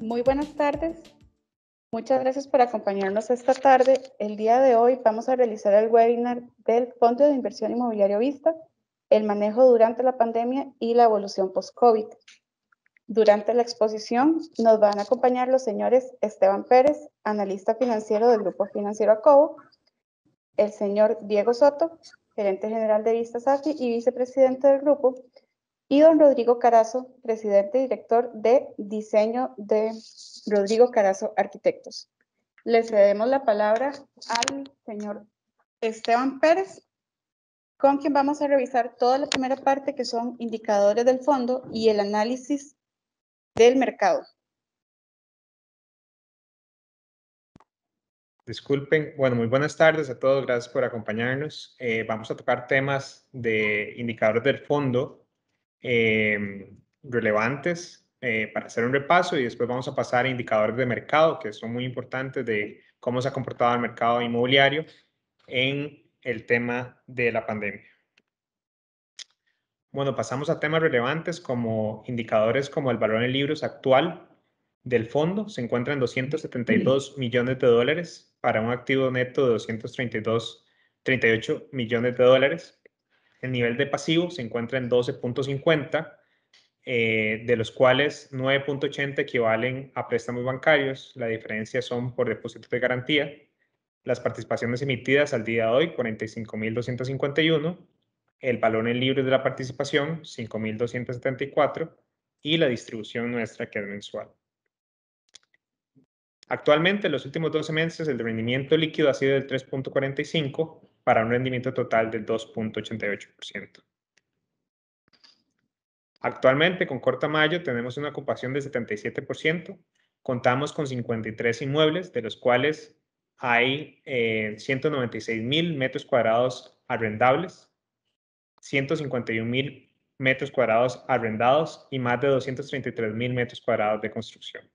Muy buenas tardes. Muchas gracias por acompañarnos esta tarde. El día de hoy vamos a realizar el webinar del Fondo de Inversión Inmobiliario Vista, el manejo durante la pandemia y la evolución post-COVID. Durante la exposición nos van a acompañar los señores Esteban Pérez, analista financiero del Grupo Financiero Acobo, el señor Diego Soto, gerente general de Vista Safi y vicepresidente del grupo, y don Rodrigo Carazo, presidente y director de diseño de Rodrigo Carazo Arquitectos. Le cedemos la palabra al señor Esteban Pérez, con quien vamos a revisar toda la primera parte, que son indicadores del fondo y el análisis del mercado. Disculpen, bueno, muy buenas tardes a todos, gracias por acompañarnos. Vamos a tocar temas de indicadores del fondo relevantes para hacer un repaso, y después vamos a pasar a indicadores de mercado que son muy importantes de cómo se ha comportado el mercado inmobiliario en el tema de la pandemia. Bueno, pasamos a temas relevantes como indicadores como el valor en libros actual del fondo. Se encuentra en 272 millones de dólares para un activo neto de 238 millones de dólares. El nivel de pasivo se encuentra en 12.50, de los cuales 9.80 equivalen a préstamos bancarios. La diferencia son por depósitos de garantía. Las participaciones emitidas al día de hoy, 45.251. El valor en libros de la participación, 5.274, y la distribución nuestra, que es mensual. Actualmente, en los últimos 12 meses, el rendimiento líquido ha sido del 3.45 para un rendimiento total del 2.88%. Actualmente, con Corta Mayo, tenemos una ocupación del 77%. Contamos con 53 inmuebles, de los cuales hay 196.000 metros cuadrados arrendables, 151.000 metros cuadrados arrendados y más de 233.000 metros cuadrados de construcción.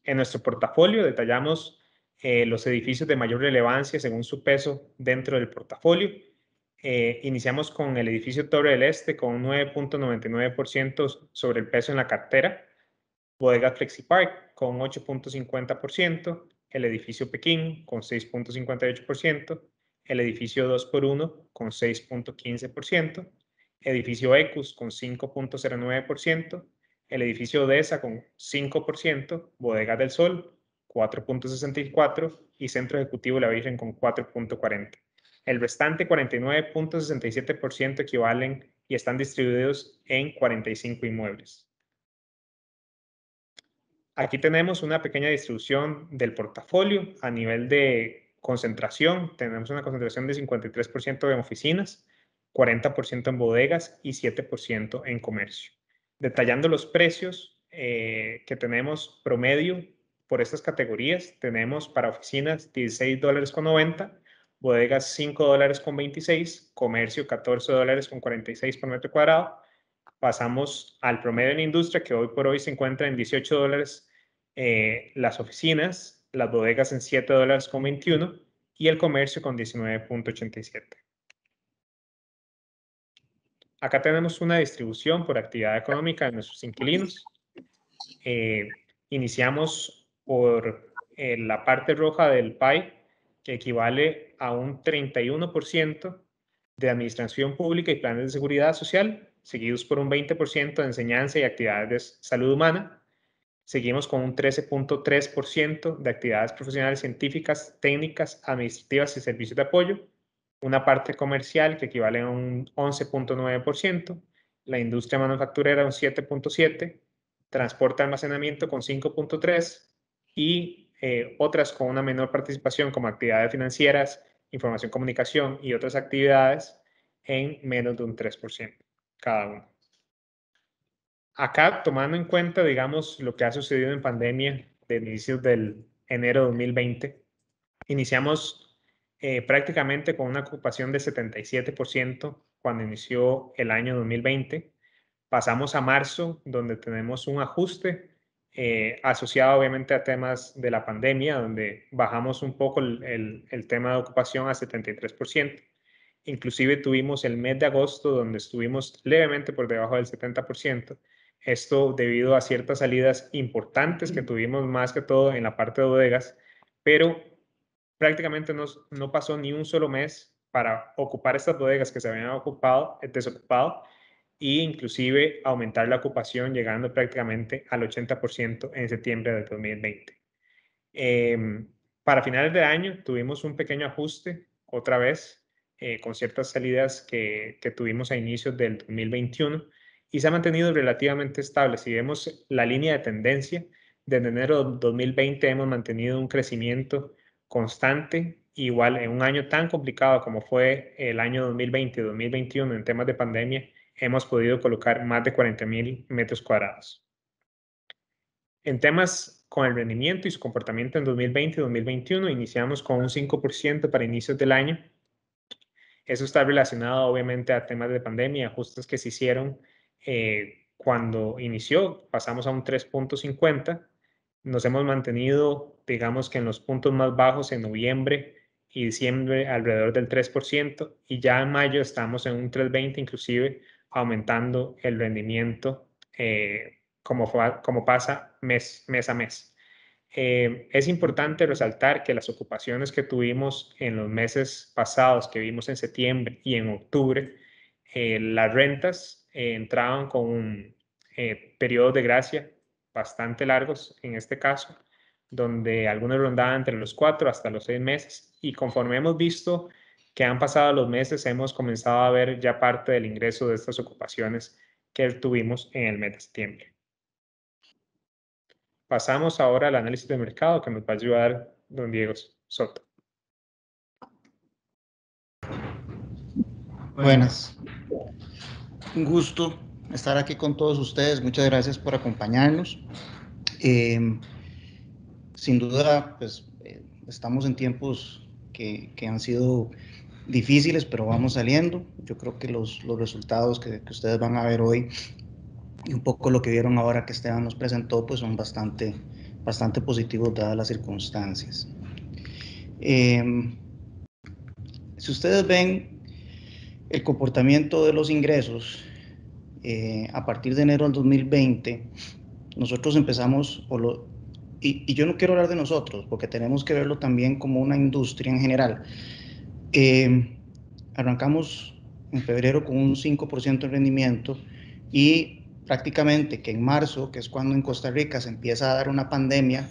En nuestro portafolio detallamos los edificios de mayor relevancia según su peso dentro del portafolio. Iniciamos con el edificio Torre del Este con un 9.99% sobre el peso en la cartera. Bodega FlexiPark con 8.50%. El edificio Pekín con 6.58%. El edificio 2x1 con 6.15%. Edificio Ecus con 5.09%. El edificio Odessa con 5%, Bodegas del Sol 4.64% y Centro Ejecutivo La Virgen con 4.40%. El restante 49.67% equivalen y están distribuidos en 45 inmuebles. Aquí tenemos una pequeña distribución del portafolio a nivel de concentración. Tenemos una concentración de 53% en oficinas, 40% en bodegas y 7% en comercio. Detallando los precios que tenemos promedio por estas categorías, tenemos para oficinas $16.90, bodegas $5.26, comercio $14.46 por metro cuadrado. Pasamos al promedio en industria, que hoy por hoy se encuentra en $18 las oficinas, las bodegas en $7.21 y el comercio con 19.87. Acá tenemos una distribución por actividad económica de nuestros inquilinos. Iniciamos por la parte roja del pie, que equivale a un 31% de administración pública y planes de seguridad social, seguidos por un 20% de enseñanza y actividades de salud humana. Seguimos con un 13.3% de actividades profesionales científicas, técnicas, administrativas y servicios de apoyo. Una parte comercial que equivale a un 11.9%. La industria manufacturera un 7.7%. Transporte y almacenamiento con 5.3%. Y otras con una menor participación como actividades financieras, información, comunicación y otras actividades en menos de un 3% cada uno. Acá, tomando en cuenta, digamos, lo que ha sucedido en pandemia de inicios del enero de 2020, iniciamos prácticamente con una ocupación de 77% cuando inició el año 2020. Pasamos a marzo, donde tenemos un ajuste asociado obviamente a temas de la pandemia, donde bajamos un poco el tema de ocupación a 73%. Inclusive tuvimos el mes de agosto, donde estuvimos levemente por debajo del 70%, Esto debido a ciertas salidas importantes que tuvimos más que todo en la parte de bodegas, pero prácticamente no pasó ni un solo mes para ocupar estas bodegas que se habían desocupado e inclusive aumentar la ocupación llegando prácticamente al 80% en septiembre de 2020. Para finales de año tuvimos un pequeño ajuste otra vez con ciertas salidas que tuvimos a inicios del 2021 y se ha mantenido relativamente estable. Si vemos la línea de tendencia, desde enero de 2020 hemos mantenido un crecimiento constante, igual en un año tan complicado como fue el año 2020 y 2021 en temas de pandemia, hemos podido colocar más de 40,000 metros cuadrados. En temas con el rendimiento y su comportamiento en 2020 y 2021, iniciamos con un 5% para inicios del año. Eso está relacionado obviamente a temas de pandemia, ajustes que se hicieron cuando inició, pasamos a un 3.50. Nos hemos mantenido, digamos que en los puntos más bajos en noviembre y diciembre alrededor del 3% y ya en mayo estamos en un 3.20, inclusive aumentando el rendimiento como pasa mes a mes. Es importante resaltar que las ocupaciones que tuvimos en los meses pasados, que vimos en septiembre y en octubre, las rentas entraban con periodos de gracia bastante largos en este caso, donde algunos rondaban entre los 4 hasta los 6 meses y conforme hemos visto que han pasado los meses, hemos comenzado a ver ya parte del ingreso de estas ocupaciones que tuvimos en el mes de septiembre. Pasamos ahora al análisis de mercado que nos va a ayudar don Diego Soto. Buenas. Un gusto estar aquí con todos ustedes. Muchas gracias por acompañarnos. Sin duda, pues estamos en tiempos que han sido difíciles, pero vamos saliendo. Yo creo que los resultados que ustedes van a ver hoy y un poco lo que vieron ahora que Esteban nos presentó, pues son bastante positivos dadas las circunstancias. Si ustedes ven el comportamiento de los ingresos a partir de enero del 2020, nosotros empezamos, y yo no quiero hablar de nosotros, porque tenemos que verlo también como una industria en general. Arrancamos en febrero con un 5% de rendimiento y prácticamente que en marzo, que es cuando en Costa Rica se empieza a dar una pandemia,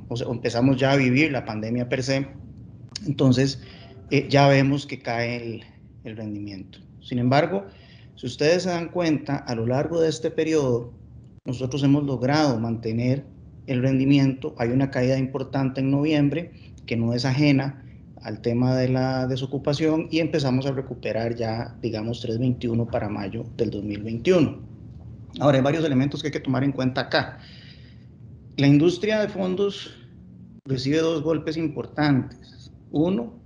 o empezamos ya a vivir la pandemia per se, entonces ya vemos que cae el rendimiento. Sin embargo, si ustedes se dan cuenta, a lo largo de este periodo, nosotros hemos logrado mantener el rendimiento. Hay una caída importante en noviembre, que no es ajena al tema de la desocupación, y empezamos a recuperar ya, digamos, 3.21 para mayo del 2021. Ahora, hay varios elementos que hay que tomar en cuenta acá. La industria de fondos recibe dos golpes importantes. Uno,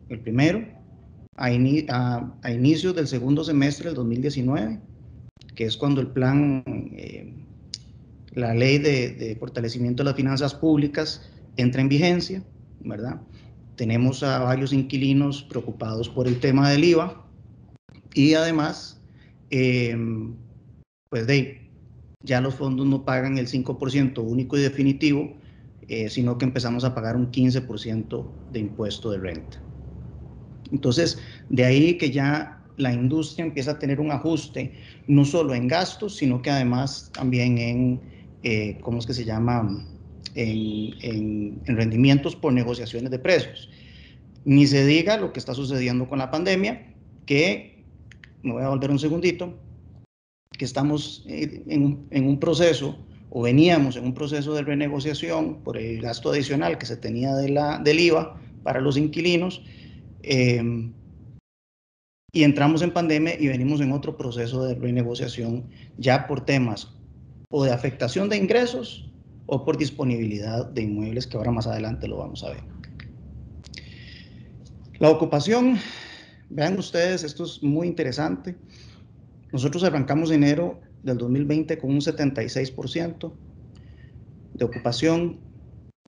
el primero, a inicios del segundo semestre del 2019, que es cuando el plan, la ley de fortalecimiento de las finanzas públicas entra en vigencia, ¿verdad? Tenemos a varios inquilinos preocupados por el tema del IVA y además, pues ya los fondos no pagan el 5% único y definitivo, sino que empezamos a pagar un 15% de impuesto de renta. Entonces, de ahí que ya la industria empieza a tener un ajuste, no solo en gastos, sino que además también en, ¿cómo es que se llama?, en rendimientos por negociaciones de precios. Ni se diga lo que está sucediendo con la pandemia, que, me voy a volver un segundito, que estamos en un proceso, o veníamos en un proceso de renegociación por el gasto adicional que se tenía del IVA para los inquilinos, y entramos en pandemia y venimos en otro proceso de renegociación ya por temas o de afectación de ingresos o por disponibilidad de inmuebles, que ahora más adelante lo vamos a ver. La ocupación, vean ustedes, esto es muy interesante. Nosotros arrancamos enero del 2020 con un 76% de ocupación.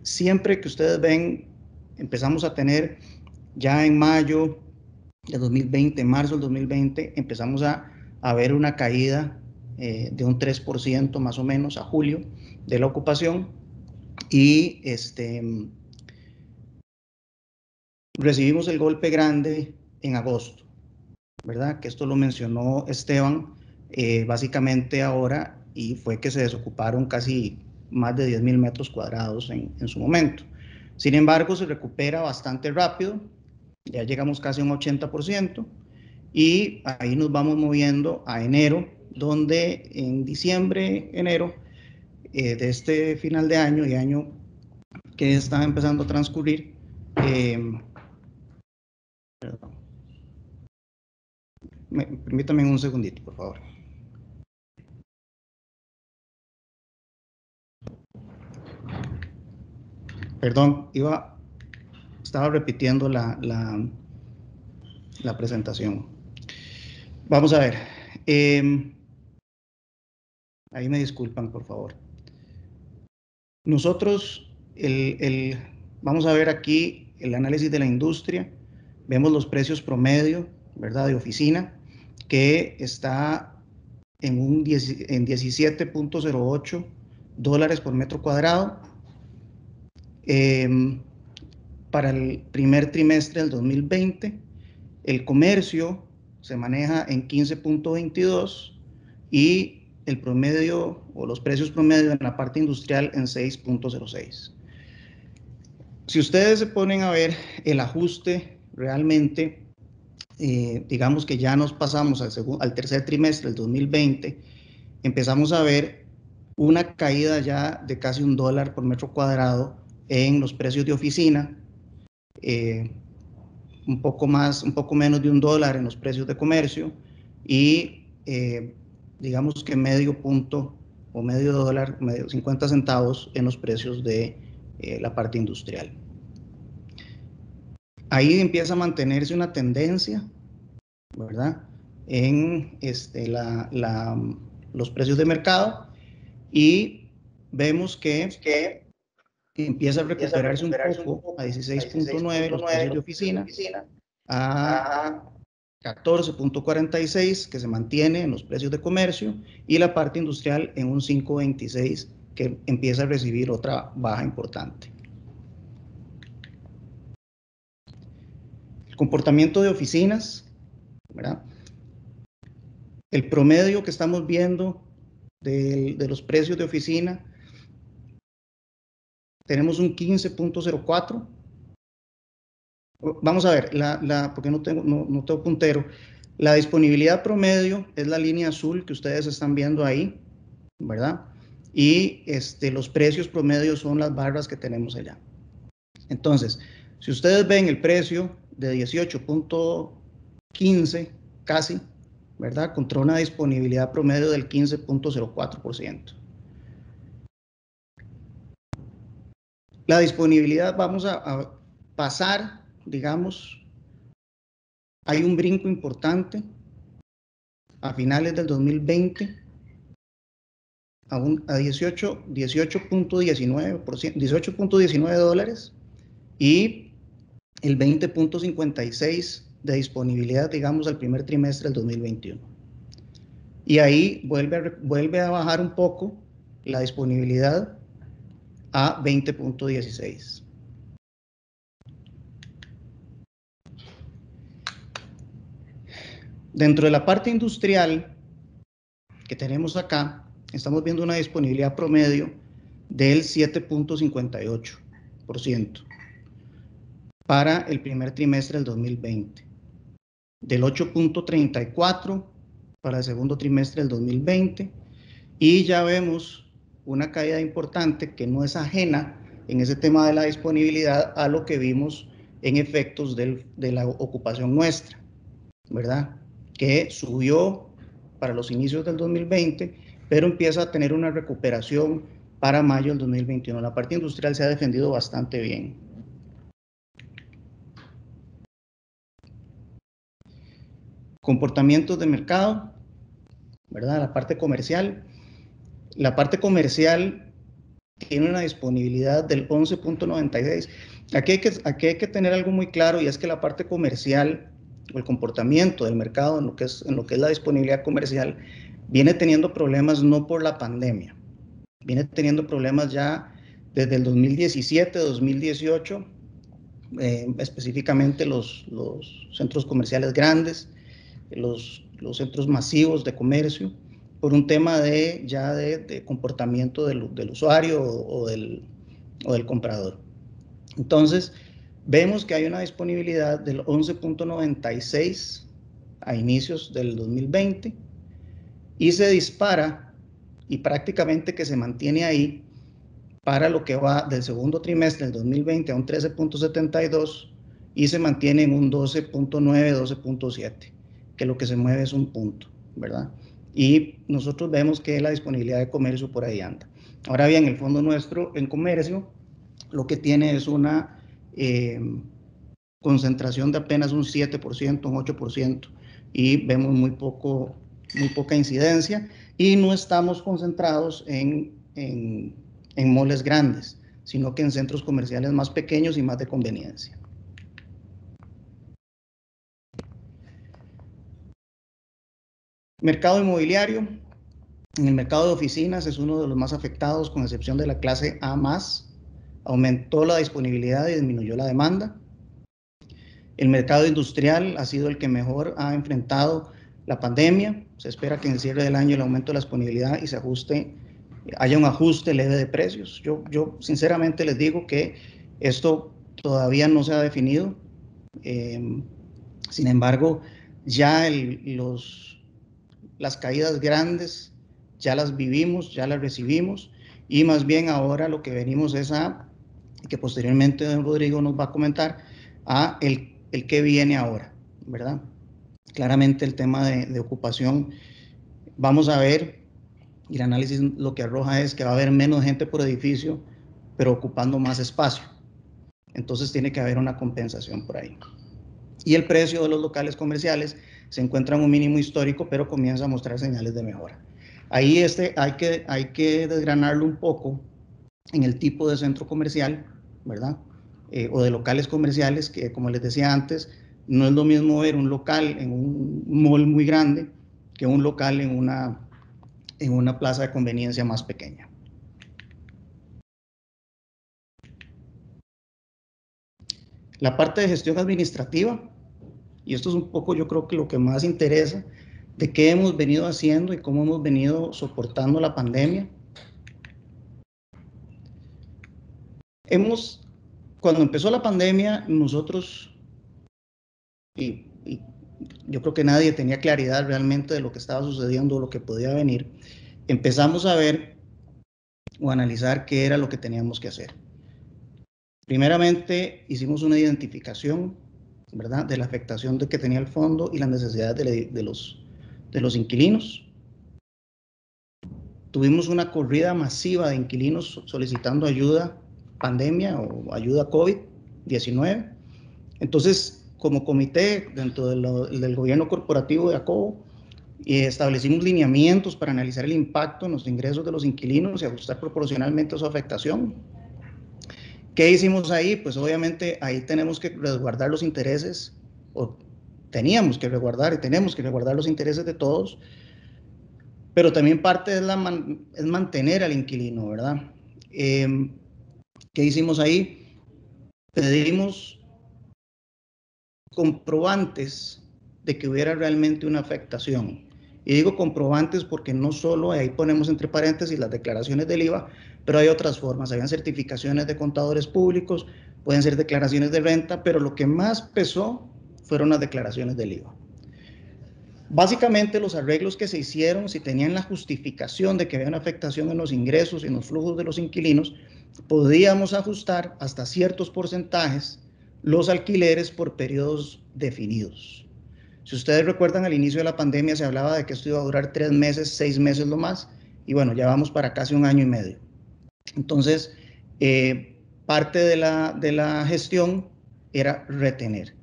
Siempre que ustedes ven, empezamos a tener ya en mayo del 2020, en marzo del 2020, empezamos a ver una caída de un 3% más o menos a julio de la ocupación, y recibimos el golpe grande en agosto, ¿verdad? Que esto lo mencionó Esteban básicamente ahora, y fue que se desocuparon casi más de 10.000 metros cuadrados en su momento. Sin embargo, se recupera bastante rápido, ya llegamos casi a un 80%, y ahí nos vamos moviendo a enero, donde en diciembre, enero de este final de año y año que está empezando a transcurrir, permítame un segundito, por favor. Perdón, estaba repitiendo la presentación. Vamos a ver. Ahí me disculpan, por favor. Nosotros, vamos a ver aquí el análisis de la industria. Vemos los precios promedio, ¿verdad?, de oficina, que está en 17.08 dólares por metro cuadrado. Para el primer trimestre del 2020, el comercio se maneja en 15.22 y el promedio o los precios promedio en la parte industrial en 6.06. Si ustedes se ponen a ver el ajuste, realmente, digamos que ya nos pasamos al tercer trimestre del 2020, empezamos a ver una caída ya de casi $1 por metro cuadrado en los precios de oficina, un poco menos de $1 en los precios de comercio, y digamos que medio punto o medio dólar, 50 centavos en los precios de la parte industrial. Ahí empieza a mantenerse una tendencia, ¿verdad?, en los precios de mercado, y vemos que empieza a recuperarse un poco a 16.9 los precios de oficina, a 14.46 que se mantiene en los precios de comercio, y la parte industrial en un 5.26 que empieza a recibir otra baja importante. El comportamiento de oficinas, ¿verdad? El promedio que estamos viendo de los precios de oficina, tenemos un 15.04. Vamos a ver, porque no tengo puntero. La disponibilidad promedio es la línea azul que ustedes están viendo ahí, ¿verdad? Y los precios promedio son las barras que tenemos allá. Entonces, si ustedes ven el precio de 18.15 casi, ¿verdad?, contra una disponibilidad promedio del 15.04%. La disponibilidad, vamos a pasar, digamos, hay un brinco importante a finales del 2020 a 18.19 dólares, y el 20.56 de disponibilidad, digamos, al primer trimestre del 2021. Y ahí vuelve a bajar un poco la disponibilidad a 20.16. Dentro de la parte industrial que tenemos acá, estamos viendo una disponibilidad promedio del 7.58% para el primer trimestre del 2020, del 8.34% para el segundo trimestre del 2020, y ya vemos una caída importante que no es ajena en ese tema de la disponibilidad a lo que vimos en efectos de la ocupación nuestra, ¿verdad?, que subió para los inicios del 2020, pero empieza a tener una recuperación para mayo del 2021. La parte industrial se ha defendido bastante bien. Comportamientos de mercado, ¿verdad? La parte comercial. La parte comercial tiene una disponibilidad del 11.96. Aquí hay que tener algo muy claro, y es que la parte comercial, o el comportamiento del mercado en lo que es la disponibilidad comercial, viene teniendo problemas no por la pandemia, viene teniendo problemas ya desde el 2017, 2018, específicamente los centros comerciales grandes, los centros masivos de comercio, por un tema de comportamiento del usuario o del comprador. Entonces, vemos que hay una disponibilidad del 11.96 a inicios del 2020 y se dispara y prácticamente que se mantiene ahí para lo que va del segundo trimestre del 2020 a un 13.72 y se mantiene en un 12.9, 12.7, que lo que se mueve es un punto, ¿verdad? Y nosotros vemos que la disponibilidad de comercio por ahí anda. Ahora bien, el fondo nuestro en comercio lo que tiene es una concentración de apenas un 7%, un 8%, y vemos muy poca incidencia, y no estamos concentrados en moles grandes, sino que en centros comerciales más pequeños y más de conveniencia. Mercado inmobiliario. En el mercado de oficinas es uno de los más afectados, con excepción de la clase A+. Aumentó la disponibilidad y disminuyó la demanda. El mercado industrial ha sido el que mejor ha enfrentado la pandemia. Se espera que en el cierre del año el aumento de la disponibilidad y haya un ajuste leve de precios. Yo sinceramente les digo que esto todavía no se ha definido. Sin embargo, ya las caídas grandes ya las vivimos, ya las recibimos, y más bien ahora lo que venimos es que posteriormente don Rodrigo nos va a comentar, el que viene ahora, ¿verdad? Claramente el tema de ocupación, vamos a ver, y el análisis lo que arroja es que va a haber menos gente por edificio, pero ocupando más espacio. Entonces tiene que haber una compensación por ahí. Y el precio de los locales comerciales se encuentra en un mínimo histórico, pero comienza a mostrar señales de mejora. Ahí hay que desgranarlo un poco en el tipo de centro comercial, ¿verdad? O de locales comerciales, que como les decía antes, no es lo mismo ver un local en un mall muy grande que un local en una plaza de conveniencia más pequeña. La parte de gestión administrativa, y esto es un poco, yo creo que lo que más interesa, de qué hemos venido haciendo y cómo hemos venido soportando la pandemia. Cuando empezó la pandemia, nosotros, y yo creo que nadie tenía claridad realmente de lo que estaba sucediendo o lo que podía venir, empezamos a ver o analizar qué era lo que teníamos que hacer. Primeramente, hicimos una identificación, ¿verdad?, de la afectación que tenía el fondo y las necesidades de los inquilinos. Tuvimos una corrida masiva de inquilinos solicitando ayuda pandemia o ayuda COVID-19. Entonces, como comité dentro del gobierno corporativo de ACOBO, establecimos lineamientos para analizar el impacto en los ingresos de los inquilinos y ajustar proporcionalmente a su afectación. ¿Qué hicimos ahí? Pues obviamente ahí tenemos que resguardar los intereses, o teníamos que resguardar y tenemos que resguardar los intereses de todos, pero también parte es mantener al inquilino, ¿verdad? ¿Qué hicimos ahí? Pedimos comprobantes de que hubiera realmente una afectación. Y digo comprobantes porque no solo, ahí ponemos entre paréntesis las declaraciones del IVA, pero hay otras formas. Habían certificaciones de contadores públicos, pueden ser declaraciones de renta, pero lo que más pesó fueron las declaraciones del IVA. Básicamente los arreglos que se hicieron, si tenían la justificación de que había una afectación en los ingresos y en los flujos de los inquilinos, podíamos ajustar hasta ciertos porcentajes los alquileres por periodos definidos. Si ustedes recuerdan, al inicio de la pandemia se hablaba de que esto iba a durar 3 meses, 6 meses lo más, y bueno, ya vamos para casi 1 año y medio. Entonces, parte de la gestión era retener.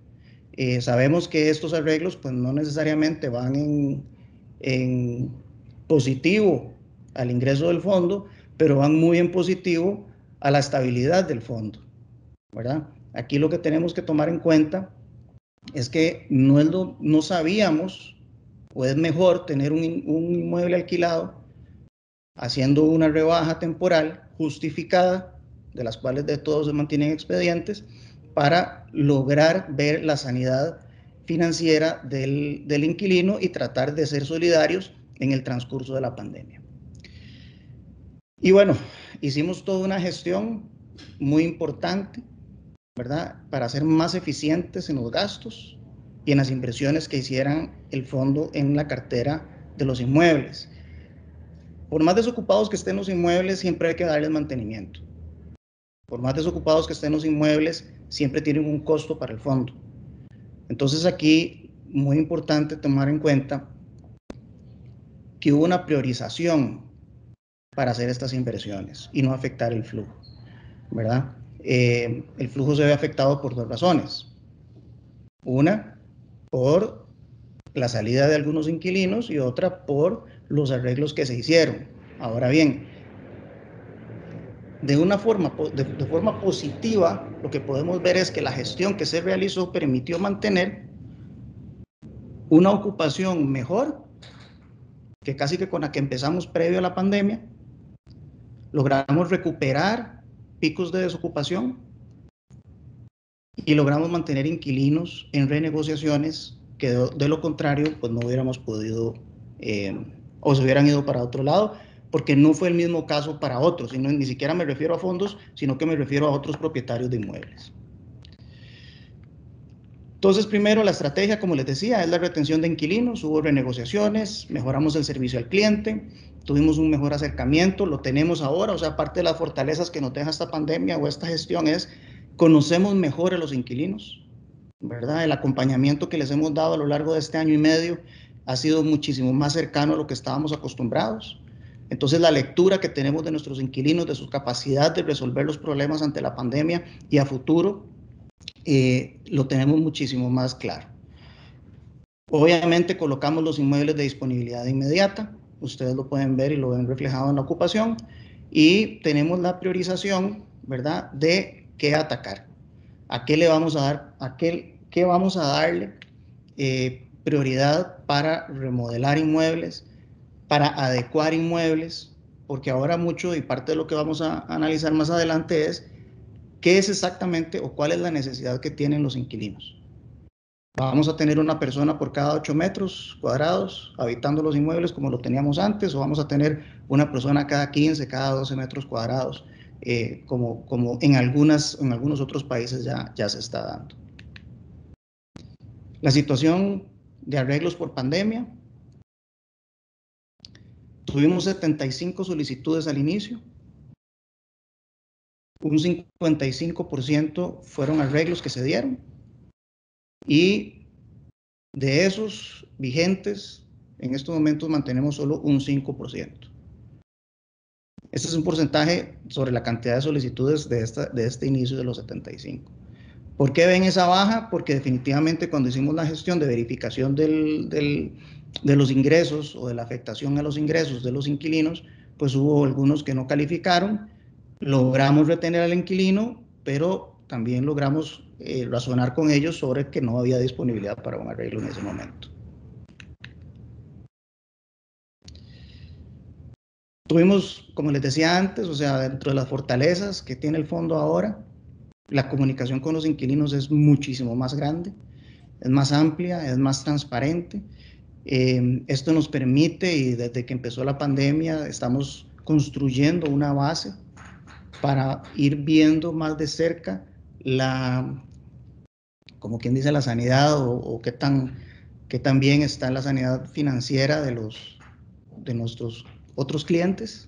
Sabemos que estos arreglos pues no necesariamente van en positivo al ingreso del fondo, pero van muy en positivo a la estabilidad del fondo, ¿verdad? Aquí lo que tenemos que tomar en cuenta es que no sabíamos o es mejor tener un inmueble alquilado haciendo una rebaja temporal justificada, de las cuales de todos se mantienen expedientes, para lograr ver la sanidad financiera del inquilino y tratar de ser solidarios en el transcurso de la pandemia. Y bueno, hicimos toda una gestión muy importante, ¿verdad?, para ser más eficientes en los gastos y en las inversiones que hicieran el fondo en la cartera de los inmuebles. Por más desocupados que estén los inmuebles, siempre hay que darles mantenimiento. Por más desocupados que estén los inmuebles, siempre tienen un costo para el fondo. Entonces aquí, muy importante tomar en cuenta que hubo una priorización para hacer estas inversiones y no afectar el flujo, ¿verdad? El flujo se ve afectado por dos razones. Una, por la salida de algunos inquilinos, y otra por los arreglos que se hicieron. Ahora bien, de forma positiva, lo que podemos ver es que la gestión que se realizó permitió mantener una ocupación mejor que casi que con la que empezamos previo a la pandemia. Logramos recuperar picos de desocupación y logramos mantener inquilinos en renegociaciones que de lo contrario pues no hubiéramos podido o se hubieran ido para otro lado, porque no fue el mismo caso para otros, y ni siquiera me refiero a fondos, sino que me refiero a otros propietarios de inmuebles. Entonces, primero, la estrategia, como les decía, es la retención de inquilinos. Hubo renegociaciones, mejoramos el servicio al cliente, tuvimos un mejor acercamiento, lo tenemos ahora. O sea, parte de las fortalezas que nos deja esta pandemia o esta gestión es conocemos mejor a los inquilinos, ¿verdad? El acompañamiento que les hemos dado a lo largo de este año y medio ha sido muchísimo más cercano a lo que estábamos acostumbrados. Entonces, la lectura que tenemos de nuestros inquilinos, de su capacidad de resolver los problemas ante la pandemia y a futuro, lo tenemos muchísimo más claro. Obviamente colocamos los inmuebles de disponibilidad inmediata, ustedes lo pueden ver y lo ven reflejado en la ocupación, y tenemos la priorización, ¿verdad?, de qué atacar, a qué le vamos a dar, qué vamos a darle prioridad para remodelar inmuebles, para adecuar inmuebles, porque ahora mucho y parte de lo que vamos a analizar más adelante es qué es exactamente o cuál es la necesidad que tienen los inquilinos. ¿Vamos a tener una persona por cada 8 metros cuadrados habitando los inmuebles como lo teníamos antes, o vamos a tener una persona cada 15, cada 12 metros cuadrados, como en algunos otros países ya se está dando? La situación de arreglos por pandemia. Tuvimos 75 solicitudes al inicio. Un 55% fueron arreglos que se dieron, y de esos vigentes, en estos momentos mantenemos solo un 5%. Este es un porcentaje sobre la cantidad de solicitudes de este inicio de los 75. ¿Por qué ven esa baja? Porque definitivamente cuando hicimos la gestión de verificación de los ingresos o de la afectación a los ingresos de los inquilinos, pues hubo algunos que no calificaron. Logramos retener al inquilino, pero también logramos razonar con ellos sobre que no había disponibilidad para un arreglo en ese momento. Tuvimos, como les decía antes, o sea, dentro de las fortalezas que tiene el fondo ahora, la comunicación con los inquilinos es muchísimo más grande, es más amplia, es más transparente. Esto nos permite, y desde que empezó la pandemia, estamos construyendo una base para ir viendo más de cerca como quien dice, la sanidad o qué tan bien está la sanidad financiera de nuestros otros clientes.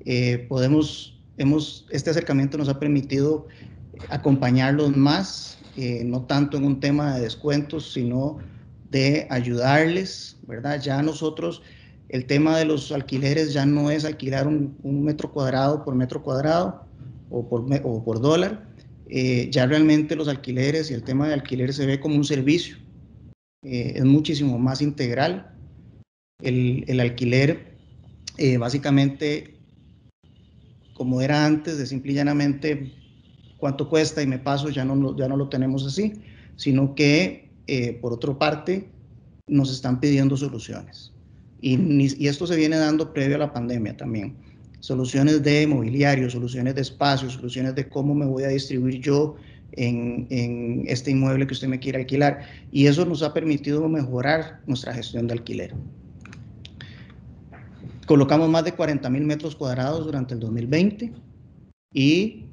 Este acercamiento nos ha permitido acompañarlos más, no tanto en un tema de descuentos, sino de ayudarles, ¿verdad? Ya nosotros, el tema de los alquileres ya no es alquilar un metro cuadrado por metro cuadrado o por dólar. Ya realmente los alquileres y el tema de alquiler se ve como un servicio, es muchísimo más integral. El alquiler básicamente, como era antes, de simple y llanamente cuánto cuesta y me paso, ya no lo tenemos así, sino que por otra parte nos están pidiendo soluciones. Y esto se viene dando previo a la pandemia también. Soluciones de mobiliario, soluciones de espacio, soluciones de cómo me voy a distribuir yo en este inmueble que usted me quiere alquilar. Y eso nos ha permitido mejorar nuestra gestión de alquiler. Colocamos más de 40.000 metros cuadrados durante el 2020 y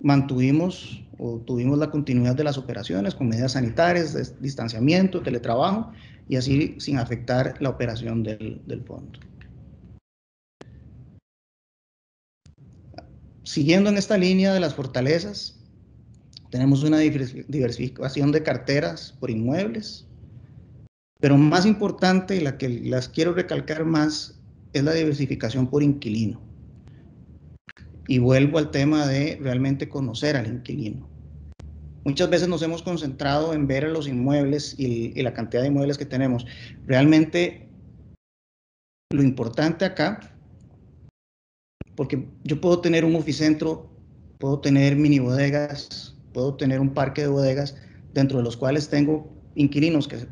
mantuvimos o tuvimos la continuidad de las operaciones con medidas sanitarias, de distanciamiento, teletrabajo, y así sin afectar la operación del fondo. Siguiendo en esta línea de las fortalezas, tenemos una diversificación de carteras por inmuebles, pero más importante, y la que las quiero recalcar más, es la diversificación por inquilino. Y vuelvo al tema de realmente conocer al inquilino. Muchas veces nos hemos concentrado en ver los inmuebles y la cantidad de inmuebles que tenemos. Realmente lo importante acá, porque yo puedo tener un oficentro, puedo tener mini bodegas, puedo tener un parque de bodegas dentro de los cuales tengo inquilinos que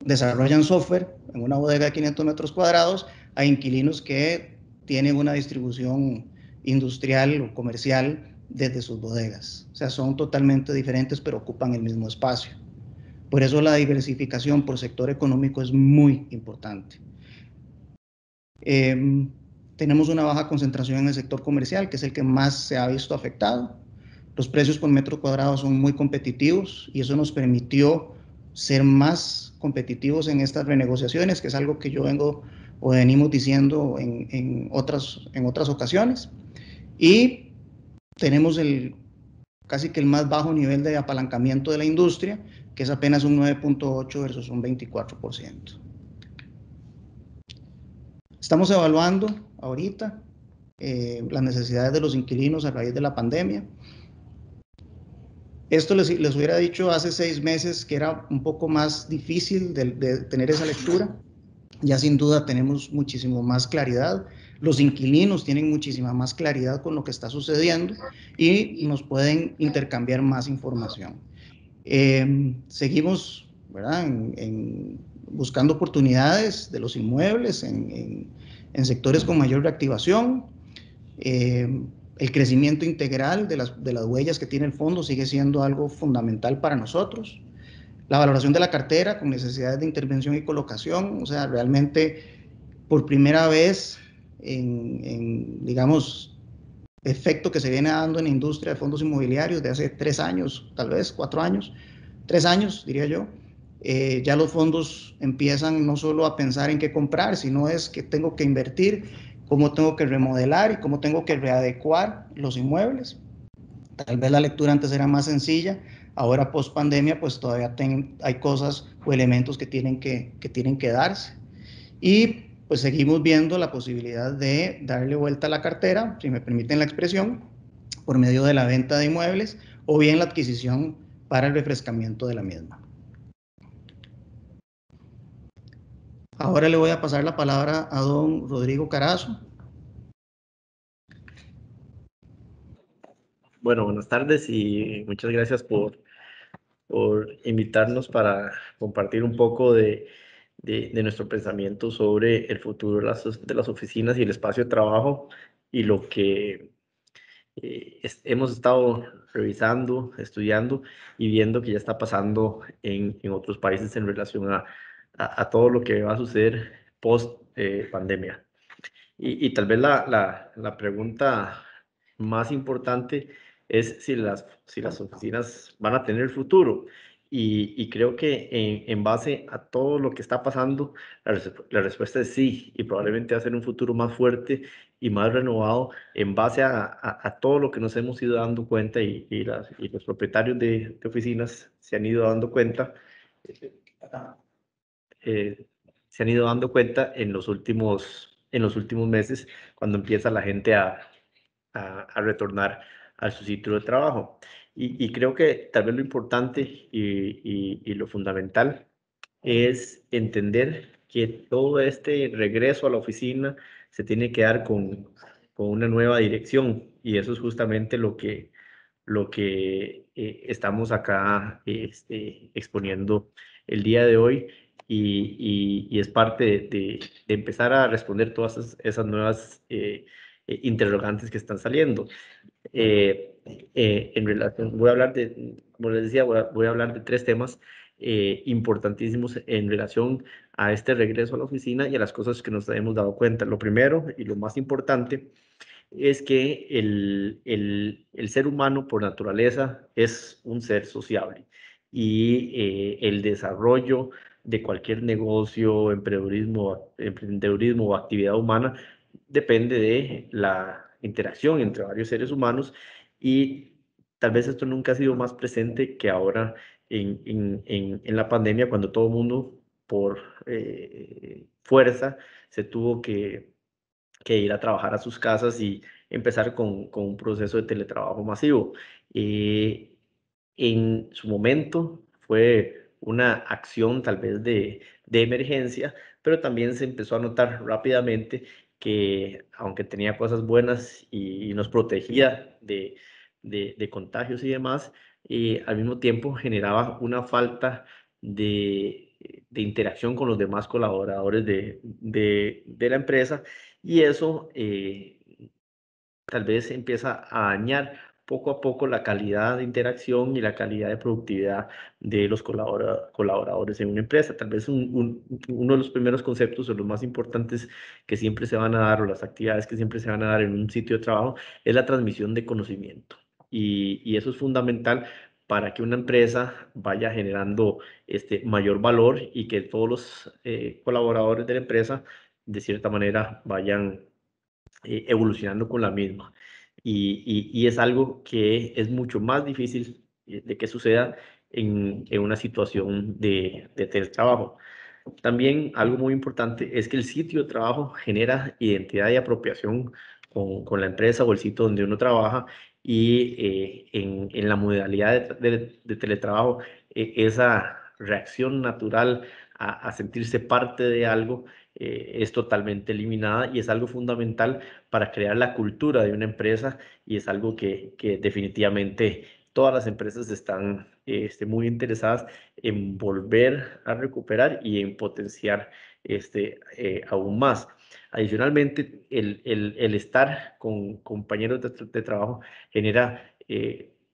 desarrollan software en una bodega de 500 metros cuadrados, a inquilinos que tienen una distribución industrial o comercial desde sus bodegas. O sea, son totalmente diferentes, pero ocupan el mismo espacio. Por eso la diversificación por sector económico es muy importante. Tenemos una baja concentración en el sector comercial, que es el que más se ha visto afectado. Los precios por metro cuadrado son muy competitivos y eso nos permitió ser más competitivos en estas renegociaciones, que es algo que yo vengo o venimos diciendo en otras ocasiones. Y tenemos casi que el más bajo nivel de apalancamiento de la industria, que es apenas un 9.8 versus un 24%. Estamos evaluando ahorita las necesidades de los inquilinos a raíz de la pandemia. Esto les hubiera dicho hace 6 meses que era un poco más difícil de tener esa lectura. Ya sin duda tenemos muchísimo más claridad. Los inquilinos tienen muchísima más claridad con lo que está sucediendo y nos pueden intercambiar más información. Seguimos, ¿verdad?, buscando oportunidades de los inmuebles en sectores con mayor reactivación. El crecimiento integral de las huellas que tiene el fondo sigue siendo algo fundamental para nosotros. La valoración de la cartera con necesidades de intervención y colocación, o sea, realmente por primera vez digamos, efecto que se viene dando en la industria de fondos inmobiliarios de hace 3 años, tal vez 4 años, 3 años diría yo. Ya los fondos empiezan no solo a pensar en qué comprar, sino es que tengo que invertir, cómo tengo que remodelar y cómo tengo que readecuar los inmuebles. Tal vez la lectura antes era más sencilla, ahora post pandemia pues todavía hay cosas o elementos que tienen que darse. Y pues seguimos viendo la posibilidad de darle vuelta a la cartera, si me permiten la expresión, por medio de la venta de inmuebles o bien la adquisición para el refrescamiento de la misma. Ahora le voy a pasar la palabra a don Rodrigo Carazo. Bueno, buenas tardes y muchas gracias por invitarnos para compartir un poco de nuestro pensamiento sobre el futuro de las oficinas y el espacio de trabajo y lo que hemos estado revisando, estudiando y viendo que ya está pasando en otros países en relación a todo lo que va a suceder post pandemia. Y tal vez la pregunta más importante es si las oficinas van a tener futuro. Y creo que en base a todo lo que está pasando, la respuesta es sí, y probablemente va a ser un futuro más fuerte y más renovado en base a todo lo que nos hemos ido dando cuenta y los propietarios de oficinas se han ido dando cuenta. Se han ido dando cuenta en los últimos meses, cuando empieza la gente a retornar a su sitio de trabajo. Y creo que tal vez lo importante y lo fundamental es entender que todo este regreso a la oficina se tiene que dar con una nueva dirección, y eso es justamente lo que estamos acá exponiendo el día de hoy y es parte de empezar a responder todas esas nuevas interrogantes que están saliendo. En relación, voy a hablar de, como les decía, voy a hablar de 3 temas importantísimos en relación a este regreso a la oficina y a las cosas que nos hemos dado cuenta. Lo primero y lo más importante es que el ser humano por naturaleza es un ser sociable y el desarrollo de cualquier negocio, emprendedurismo o actividad humana depende de la interacción entre varios seres humanos y tal vez esto nunca ha sido más presente que ahora en la pandemia, cuando todo el mundo por fuerza se tuvo que ir a trabajar a sus casas y empezar con un proceso de teletrabajo masivo. En su momento fue una acción tal vez de emergencia, pero también se empezó a notar rápidamente que aunque tenía cosas buenas y nos protegía de contagios y demás, al mismo tiempo generaba una falta de interacción con los demás colaboradores de la empresa y eso tal vez empieza a dañar poco a poco la calidad de interacción y la calidad de productividad de los colaboradores en una empresa. Tal vez uno de los primeros conceptos o los más importantes que siempre se van a dar o las actividades que siempre se van a dar en un sitio de trabajo es la transmisión de conocimiento. Y eso es fundamental para que una empresa vaya generando mayor valor y que todos los colaboradores de la empresa de cierta manera vayan evolucionando con la misma. Y es algo que es mucho más difícil de que suceda en una situación de teletrabajo. También algo muy importante es que el sitio de trabajo genera identidad y apropiación con la empresa o el sitio donde uno trabaja y en la modalidad de teletrabajo, esa reacción natural a sentirse parte de algo es totalmente eliminada y es algo fundamental para crear la cultura de una empresa y es algo que definitivamente todas las empresas están muy interesadas en volver a recuperar y en potenciar aún más. Adicionalmente, el estar con compañeros de trabajo genera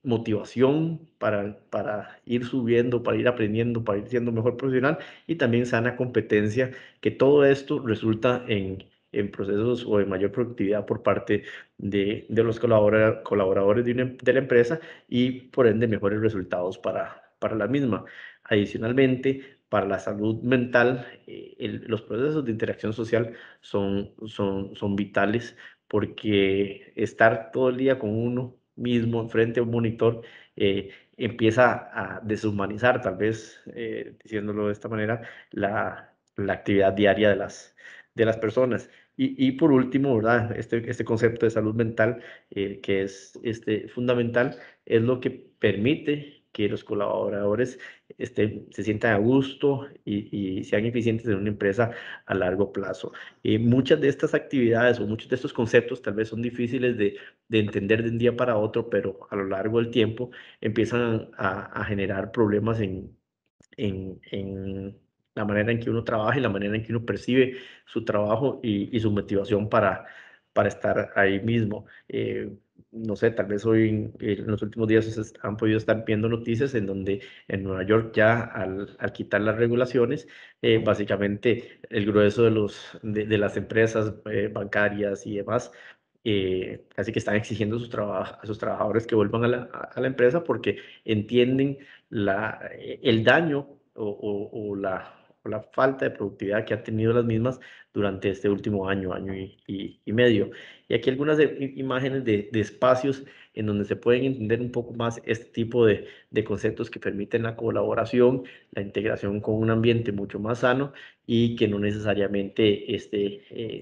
motivación para ir subiendo, para ir aprendiendo, para ir siendo mejor profesional y también sana competencia, que todo esto resulta en procesos o en mayor productividad por parte de los colaboradores de la empresa y por ende mejores resultados para la misma. Adicionalmente, para la salud mental, los procesos de interacción social son vitales porque estar todo el día con uno mismo enfrente a un monitor empieza a deshumanizar, tal vez, diciéndolo de esta manera, la actividad diaria de las personas. Y por último, ¿verdad? Este concepto de salud mental, que es fundamental, es lo que permite que los colaboradores se sientan a gusto y sean eficientes en una empresa a largo plazo. Muchas de estas actividades o muchos de estos conceptos tal vez son difíciles de entender de un día para otro, pero a lo largo del tiempo empiezan a generar problemas en la manera en que uno trabaja y la manera en que uno percibe su trabajo y su motivación para estar ahí mismo. No sé, tal vez hoy en los últimos días han podido estar viendo noticias en donde en Nueva York ya al quitar las regulaciones, básicamente el grueso de las empresas bancarias y demás casi que están exigiendo a sus trabajadores que vuelvan a la empresa porque entienden el daño o la falta de productividad que han tenido las mismas durante este último año y medio. Y aquí algunas imágenes de espacios en donde se pueden entender un poco más este tipo de conceptos que permiten la colaboración, la integración con un ambiente mucho más sano y que no necesariamente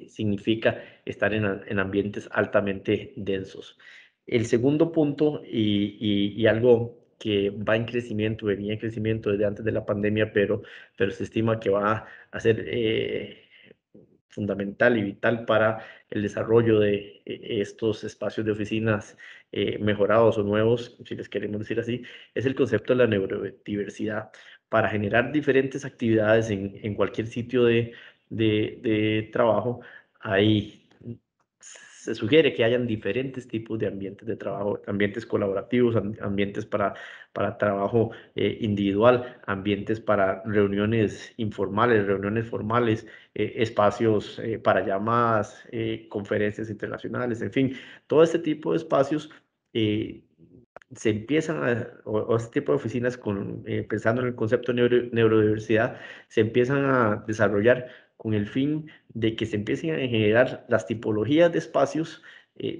significa estar en ambientes altamente densos. El segundo punto y algo que va en crecimiento, venía en crecimiento desde antes de la pandemia, pero se estima que va a ser fundamental y vital para el desarrollo de estos espacios de oficinas mejorados o nuevos, si les queremos decir así, es el concepto de la neurodiversidad. para generar diferentes actividades en cualquier sitio de trabajo, se sugiere que hayan diferentes tipos de ambientes de trabajo, ambientes colaborativos, ambientes para trabajo individual, ambientes para reuniones informales, reuniones formales, espacios para llamadas, conferencias internacionales, en fin, todo este tipo de espacios se empiezan o este tipo de oficinas, pensando en el concepto de neurodiversidad, se empiezan a desarrollar con el fin de que se empiecen a generar las tipologías de espacios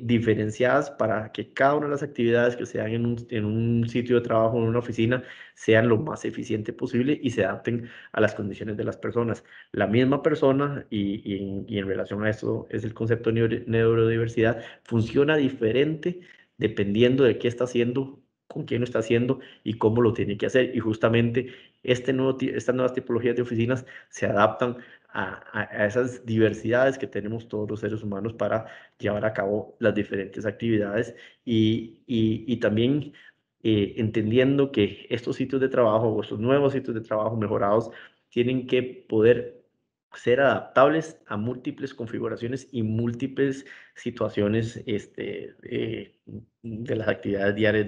diferenciadas para que cada una de las actividades que se dan en un sitio de trabajo, en una oficina, sean lo más eficiente posible y se adapten a las condiciones de las personas. La misma persona, y en relación a eso es el concepto de neurodiversidad, funciona diferente dependiendo de qué está haciendo, con quién lo está haciendo y cómo lo tiene que hacer. Y justamente estas nuevas tipologías de oficinas se adaptan a esas diversidades que tenemos todos los seres humanos para llevar a cabo las diferentes actividades y también entendiendo que estos sitios de trabajo o estos nuevos sitios de trabajo mejorados tienen que poder ser adaptables a múltiples configuraciones y múltiples situaciones de las actividades diarias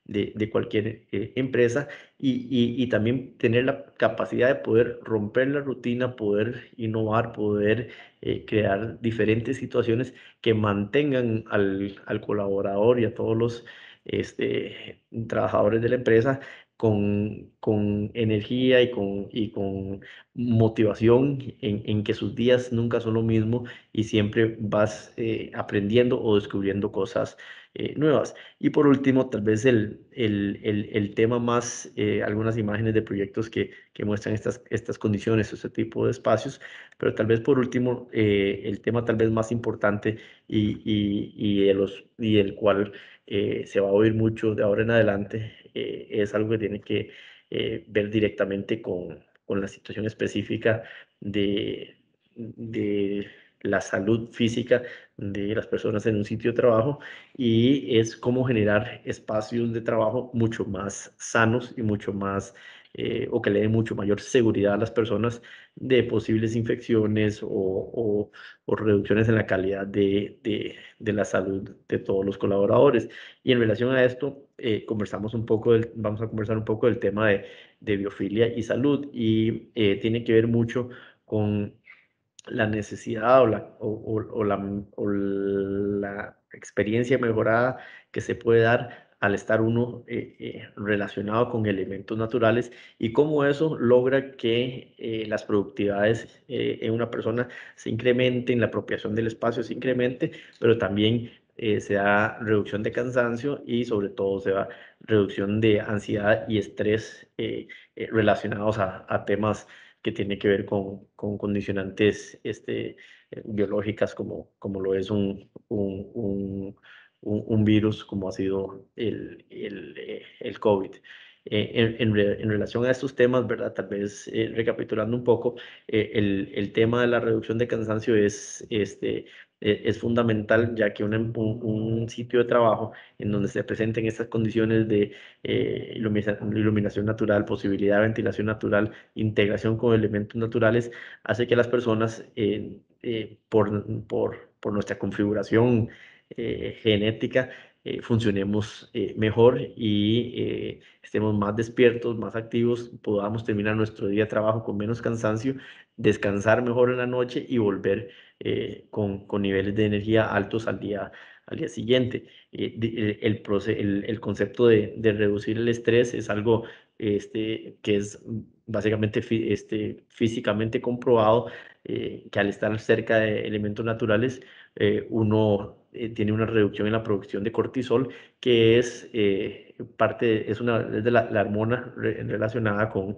de cualquier empresa y también tener la capacidad de poder romper la rutina, poder innovar, poder crear diferentes situaciones que mantengan al colaborador y a todos los trabajadores de la empresa con energía y con motivación en que sus días nunca son lo mismo y siempre vas aprendiendo o descubriendo cosas nuevas. Y por último, tal vez el tema más, algunas imágenes de proyectos que muestran estas condiciones, este tipo de espacios, pero tal vez por último, el tema tal vez más importante y el cual se va a oír mucho de ahora en adelante, es algo que tiene que ver directamente con la situación específica de la salud física de las personas en un sitio de trabajo y es cómo generar espacios de trabajo mucho más sanos y mucho más o que le den mucho mayor seguridad a las personas de posibles infecciones o reducciones en la calidad de la salud de todos los colaboradores. Y en relación a esto, vamos a conversar un poco del tema de biofilia y salud y tiene que ver mucho con la necesidad o la experiencia mejorada que se puede dar al estar uno relacionado con elementos naturales y cómo eso logra que las productividades en una persona se incrementen, la apropiación del espacio se incremente, pero también se da reducción de cansancio y sobre todo se da reducción de ansiedad y estrés relacionados a temas que tiene que ver con condicionantes biológicas como lo es un virus como ha sido el COVID. En relación a estos temas, ¿verdad? Tal vez recapitulando un poco, el tema de la reducción de cansancio es fundamental, ya que un sitio de trabajo en donde se presenten estas condiciones de iluminación natural, posibilidad de ventilación natural, integración con elementos naturales, hace que las personas, por nuestra configuración genética, funcionemos mejor y estemos más despiertos, más activos, podamos terminar nuestro día de trabajo con menos cansancio, descansar mejor en la noche y volver con niveles de energía altos al día siguiente. El concepto de reducir el estrés es algo que es básicamente físicamente comprobado, que al estar cerca de elementos naturales, uno tiene una reducción en la producción de cortisol, que es es de la hormona relacionada con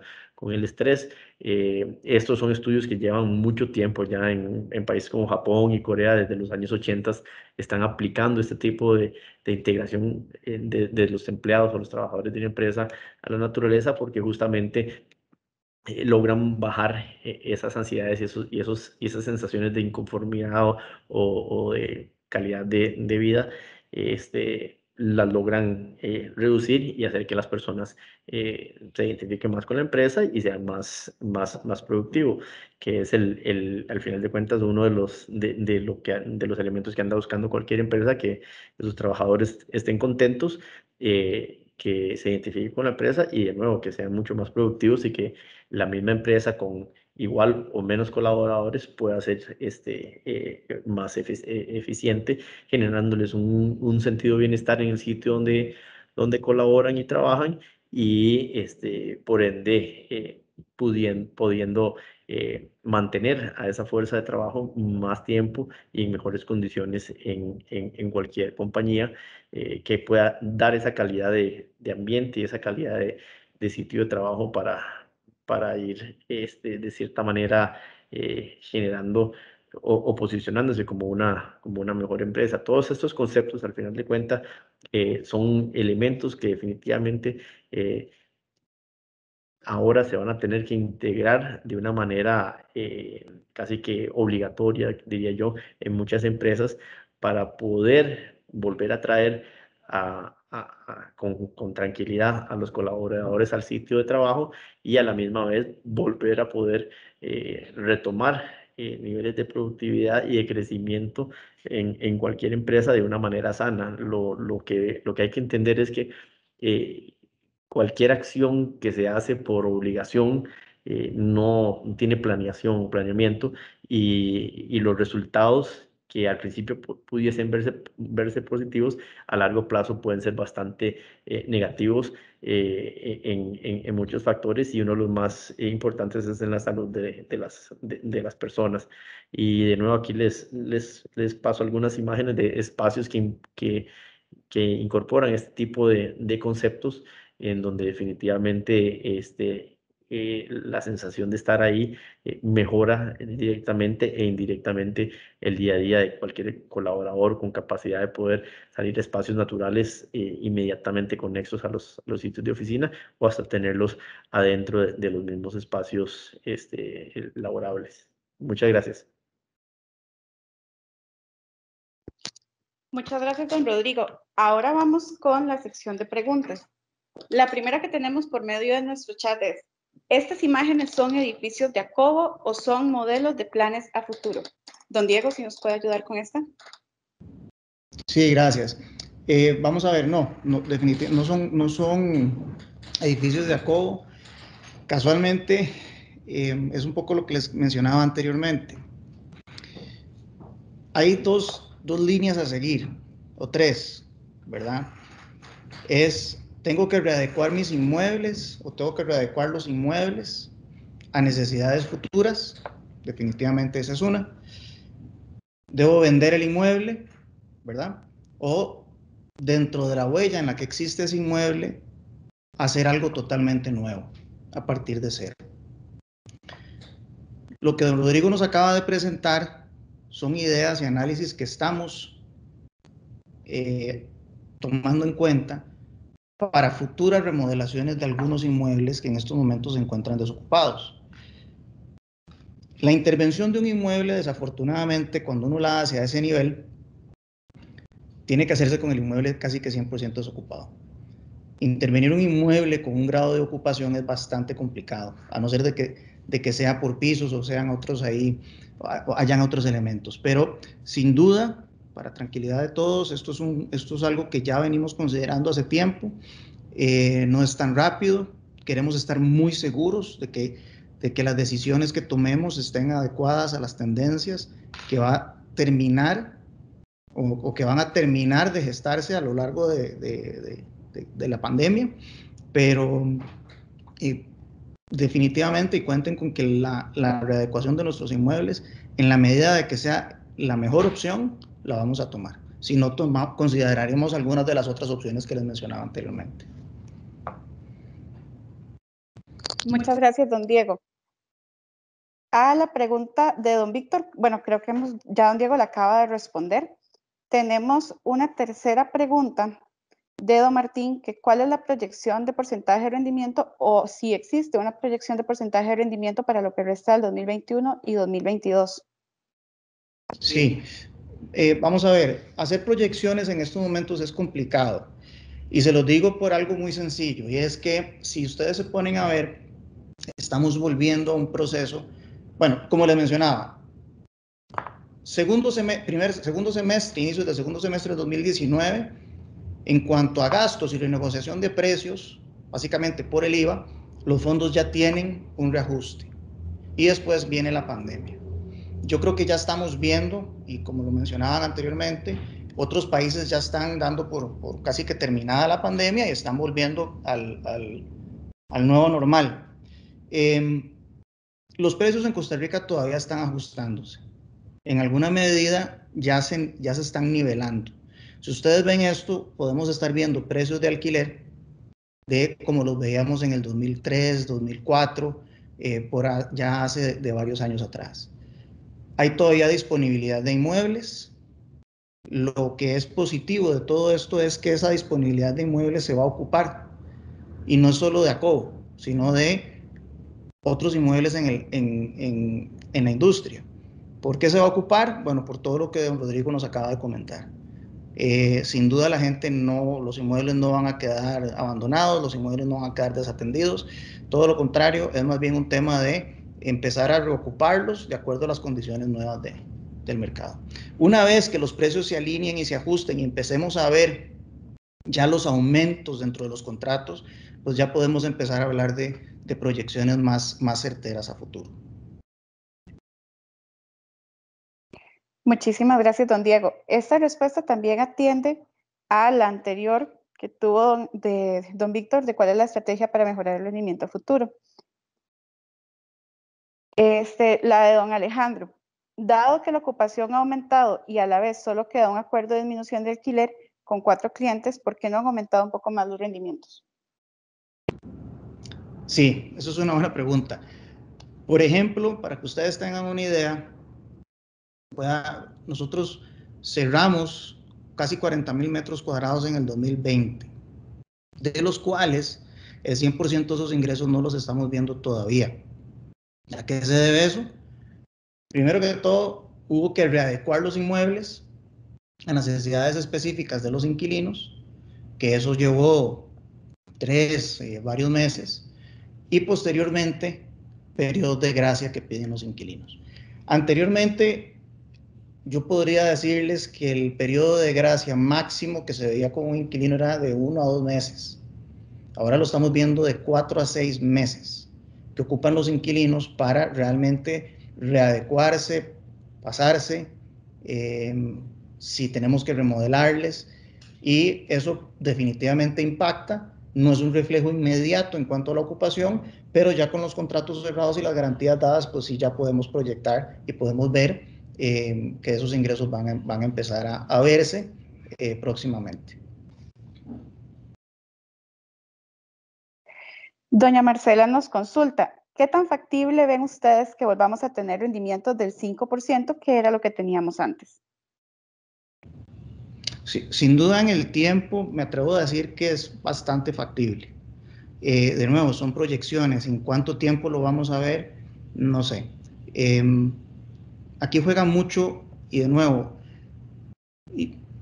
el estrés. Estos son estudios que llevan mucho tiempo ya en países como Japón y Corea, desde los años 80 están aplicando este tipo de integración de los empleados o los trabajadores de una empresa a la naturaleza, porque justamente logran bajar esas ansiedades y esas sensaciones de inconformidad o de calidad de vida, las logran reducir y hacer que las personas se identifiquen más con la empresa y sean más productivos, que es al final de cuentas uno de los elementos que anda buscando cualquier empresa, que sus trabajadores estén contentos, que se identifiquen con la empresa y de nuevo que sean mucho más productivos y que la misma empresa con igual o menos colaboradores pueda ser más eficiente, generándoles un sentido de bienestar en el sitio donde colaboran y trabajan y por ende pudiendo mantener a esa fuerza de trabajo más tiempo y en mejores condiciones en cualquier compañía que pueda dar esa calidad de ambiente y esa calidad de sitio de trabajo para ir de cierta manera generando o posicionándose como una mejor empresa. Todos estos conceptos, al final de cuentas, son elementos que definitivamente ahora se van a tener que integrar de una manera casi que obligatoria, diría yo, en muchas empresas para poder volver a traer con tranquilidad a los colaboradores al sitio de trabajo y a la misma vez volver a poder retomar niveles de productividad y de crecimiento en cualquier empresa de una manera sana. Lo que hay que entender es que cualquier acción que se hace por obligación no tiene planeamiento y los resultados que al principio pudiesen verse positivos, a largo plazo pueden ser bastante negativos en muchos factores y uno de los más importantes es en la salud de las personas. Y de nuevo aquí les paso algunas imágenes de espacios que incorporan este tipo de conceptos en donde definitivamente la sensación de estar ahí mejora directamente e indirectamente el día a día de cualquier colaborador con capacidad de poder salir a espacios naturales inmediatamente conexos a los sitios de oficina o hasta tenerlos adentro de los mismos espacios laborables. Muchas gracias. Muchas gracias, don Rodrigo. Ahora vamos con la sección de preguntas. La primera que tenemos por medio de nuestro chat es: ¿estas imágenes son edificios de Acobo o son modelos de planes a futuro? Don Diego, si nos puede ayudar con esta. Sí, gracias. Vamos a ver, definitivamente no son edificios de Acobo. Casualmente, es un poco lo que les mencionaba anteriormente. Hay dos líneas a seguir, o tres, ¿verdad? Tengo que readecuar mis inmuebles o tengo que readecuar los inmuebles a necesidades futuras. Definitivamente esa es una. Debo vender el inmueble, ¿verdad? O dentro de la huella en la que existe ese inmueble, hacer algo totalmente nuevo, a partir de cero. Lo que don Rodrigo nos acaba de presentar son ideas y análisis que estamos tomando en cuenta para futuras remodelaciones de algunos inmuebles que en estos momentos se encuentran desocupados. La intervención de un inmueble, desafortunadamente, cuando uno la hace a ese nivel, tiene que hacerse con el inmueble casi que 100% desocupado. Intervenir un inmueble con un grado de ocupación es bastante complicado, a no ser de que sea por pisos o sean otros ahí, o hayan otros elementos. Pero sin duda, para tranquilidad de todos, esto es algo que ya venimos considerando hace tiempo. No es tan rápido. Queremos estar muy seguros de que las decisiones que tomemos estén adecuadas a las tendencias que va a terminar o que van a terminar de gestarse a lo largo de la pandemia, pero definitivamente, y cuenten con que la readecuación de nuestros inmuebles, en la medida de que sea la mejor opción, la vamos a tomar. Si no, consideraremos algunas de las otras opciones que les mencionaba anteriormente. Muchas gracias, don Diego. A la pregunta de don Víctor, bueno, creo que ya don Diego la acaba de responder. Tenemos una tercera pregunta de don Martín, que ¿cuál es la proyección de porcentaje de rendimiento o si existe una proyección de porcentaje de rendimiento para lo que resta del 2021 y 2022? Sí, vamos a ver, hacer proyecciones en estos momentos es complicado. Y se los digo por algo muy sencillo, y es que si ustedes se ponen a ver, estamos volviendo a un proceso, bueno, como les mencionaba, segundo semestre, inicios del segundo semestre de 2019, en cuanto a gastos y renegociación de precios, básicamente por el IVA, los fondos ya tienen un reajuste. Y después viene la pandemia. Yo creo que ya estamos viendo, y como lo mencionaban anteriormente, otros países ya están dando por casi que terminada la pandemia y están volviendo al nuevo normal. Los precios en Costa Rica todavía están ajustándose. En alguna medida ya se están nivelando. Si ustedes ven esto, podemos estar viendo precios de alquiler de como los veíamos en el 2003, 2004, ya hace de varios años atrás. Hay todavía disponibilidad de inmuebles. Lo que es positivo de todo esto es que esa disponibilidad de inmuebles se va a ocupar, y no solo de Acovo, sino de otros inmuebles en la industria. ¿Por qué se va a ocupar? Bueno, por todo lo que don Rodrigo nos acaba de comentar. Sin duda los inmuebles no van a quedar abandonados, los inmuebles no van a quedar desatendidos, todo lo contrario, es más bien un tema de empezar a reocuparlos de acuerdo a las condiciones nuevas del mercado. Una vez que los precios se alineen y se ajusten y empecemos a ver ya los aumentos dentro de los contratos, pues ya podemos empezar a hablar de proyecciones más certeras a futuro. Muchísimas gracias, don Diego. Esta respuesta también atiende a la anterior que tuvo de don Víctor, de cuál es la estrategia para mejorar el rendimiento futuro. La de don Alejandro. Dado que la ocupación ha aumentado y a la vez solo queda un acuerdo de disminución de alquiler con 4 clientes, ¿por qué no han aumentado un poco más los rendimientos? Sí, eso es una buena pregunta. Por ejemplo, para que ustedes tengan una idea, nosotros cerramos casi 40,000 metros cuadrados en el 2020, de los cuales el 100% de esos ingresos no los estamos viendo todavía. ¿A qué se debe eso? Primero que todo, hubo que readecuar los inmuebles a las necesidades específicas de los inquilinos, que eso llevó varios meses, y posteriormente, periodos de gracia que piden los inquilinos. Anteriormente, yo podría decirles que el periodo de gracia máximo que se veía con un inquilino era de 1 a 2 meses. Ahora lo estamos viendo de 4 a 6 meses que ocupan los inquilinos para realmente readecuarse, pasarse, si tenemos que remodelarles, y eso definitivamente impacta. No es un reflejo inmediato en cuanto a la ocupación, pero ya con los contratos cerrados y las garantías dadas, pues sí ya podemos proyectar y podemos ver que esos ingresos van a empezar a verse próximamente. Doña Marcela nos consulta, ¿qué tan factible ven ustedes que volvamos a tener rendimientos del 5%, que era lo que teníamos antes? Sí, sin duda en el tiempo me atrevo a decir que es bastante factible. De nuevo, son proyecciones. ¿En cuánto tiempo lo vamos a ver? No sé. Aquí juega mucho, y de nuevo,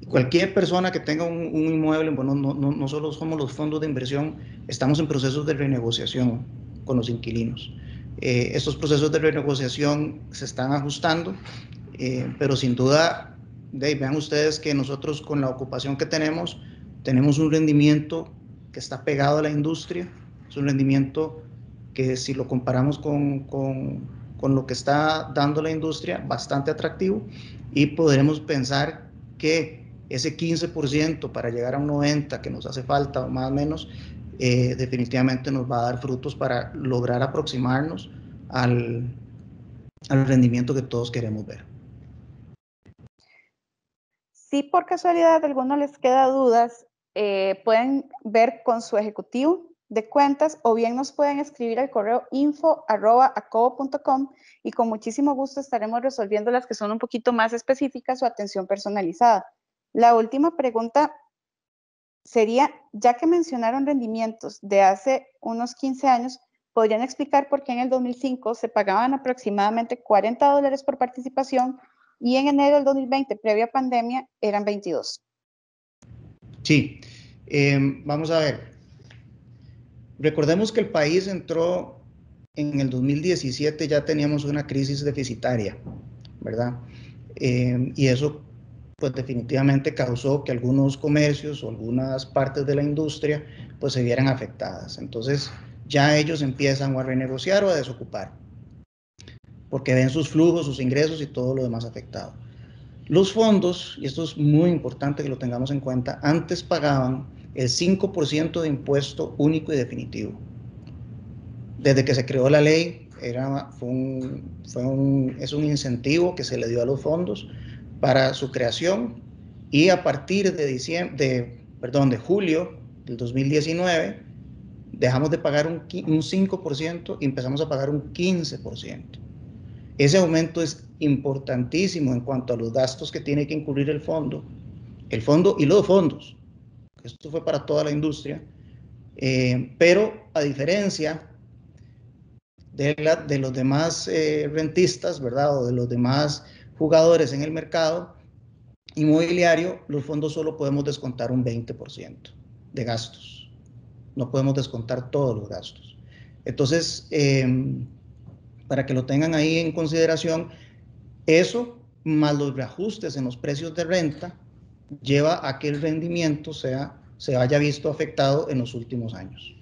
cualquier persona que tenga un inmueble, bueno, no solo somos los fondos de inversión, estamos en procesos de renegociación con los inquilinos. Estos procesos de renegociación se están ajustando, pero sin duda, vean ustedes que nosotros con la ocupación que tenemos un rendimiento que está pegado a la industria, es un rendimiento que si lo comparamos con lo que está dando la industria, bastante atractivo, y podremos pensar que ese 15% para llegar a un 90% que nos hace falta, o más o menos, definitivamente nos va a dar frutos para lograr aproximarnos al rendimiento que todos queremos ver. Si por casualidad a alguno les queda dudas, pueden ver con su ejecutivo de cuentas o bien nos pueden escribir al correo info@acovo.com y con muchísimo gusto estaremos resolviendo las que son un poquito más específicas o atención personalizada. La última pregunta sería, ya que mencionaron rendimientos de hace unos 15 años, ¿podrían explicar por qué en el 2005 se pagaban aproximadamente $40 por participación y en enero del 2020, previa pandemia, eran 22? Sí, Vamos a ver. Recordemos que el país entró en el 2017, ya teníamos una crisis deficitaria, ¿verdad? Y eso pues definitivamente causó que algunos comercios o algunas partes de la industria pues se vieran afectadas. Entonces ya ellos empiezan a renegociar o a desocupar, porque ven sus flujos, sus ingresos y todo lo demás afectado. Los fondos, y esto es muy importante que lo tengamos en cuenta, antes pagaban el 5% de impuesto único y definitivo. Desde que se creó la ley, es un incentivo que se le dio a los fondos para su creación, y a partir de julio del 2019 dejamos de pagar un 5% y empezamos a pagar un 15%. Ese aumento es importantísimo en cuanto a los gastos que tiene que incurrir el fondo y los fondos. Esto fue para toda la industria, pero a diferencia de los demás rentistas, ¿verdad? O de los demás jugadores en el mercado inmobiliario, los fondos solo podemos descontar un 20% de gastos. No podemos descontar todos los gastos. Entonces, para que lo tengan ahí en consideración, eso más los reajustes en los precios de renta lleva a que el rendimiento se haya visto afectado en los últimos años.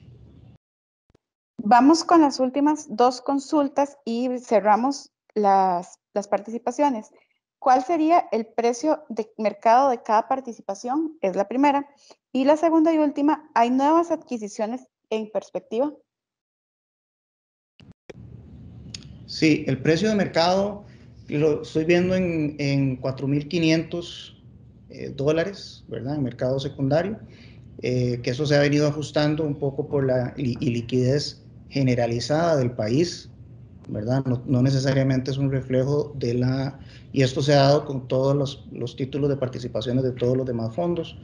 Vamos con las últimas dos consultas y cerramos las participaciones. ¿Cuál sería el precio de mercado de cada participación? Es la primera. Y la segunda y última, ¿hay nuevas adquisiciones en perspectiva? Sí, el precio de mercado lo estoy viendo en $4,500, ¿verdad? En mercado secundario, que eso se ha venido ajustando un poco por la liquidez generalizada del país, ¿verdad? No necesariamente es un reflejo y esto se ha dado con todos los títulos de participaciones de todos los demás fondos.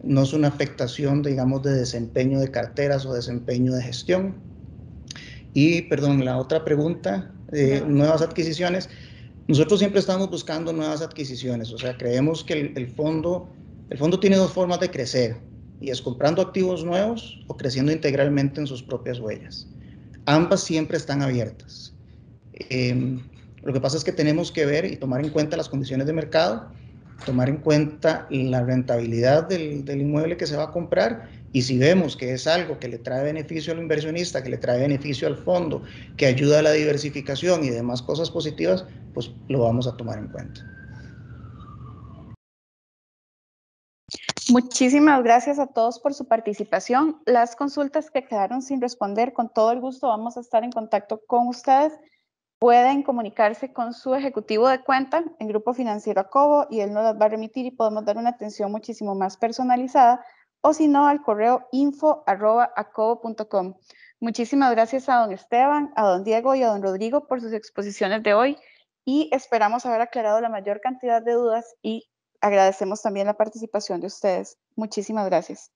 No es una afectación, digamos, de desempeño de carteras o desempeño de gestión. Y, perdón, la otra pregunta, nuevas adquisiciones. Nosotros siempre estamos buscando nuevas adquisiciones, o sea, creemos que el fondo tiene dos formas de crecer, y es comprando activos nuevos o creciendo integralmente en sus propias huellas. Ambas siempre están abiertas. Lo que pasa es que tenemos que ver y tomar en cuenta las condiciones de mercado, tomar en cuenta la rentabilidad del inmueble que se va a comprar, y si vemos que es algo que le trae beneficio al inversionista, que le trae beneficio al fondo, que ayuda a la diversificación y demás cosas positivas, pues lo vamos a tomar en cuenta. Muchísimas gracias a todos por su participación. Las consultas que quedaron sin responder, con todo el gusto vamos a estar en contacto con ustedes. Pueden comunicarse con su ejecutivo de cuenta en Grupo Financiero Acobo y él nos las va a remitir y podemos dar una atención muchísimo más personalizada, o si no, al correo info@acobo.com. Muchísimas gracias a don Esteban, a don Diego y a don Rodrigo por sus exposiciones de hoy, y esperamos haber aclarado la mayor cantidad de dudas, y agradecemos también la participación de ustedes. Muchísimas gracias.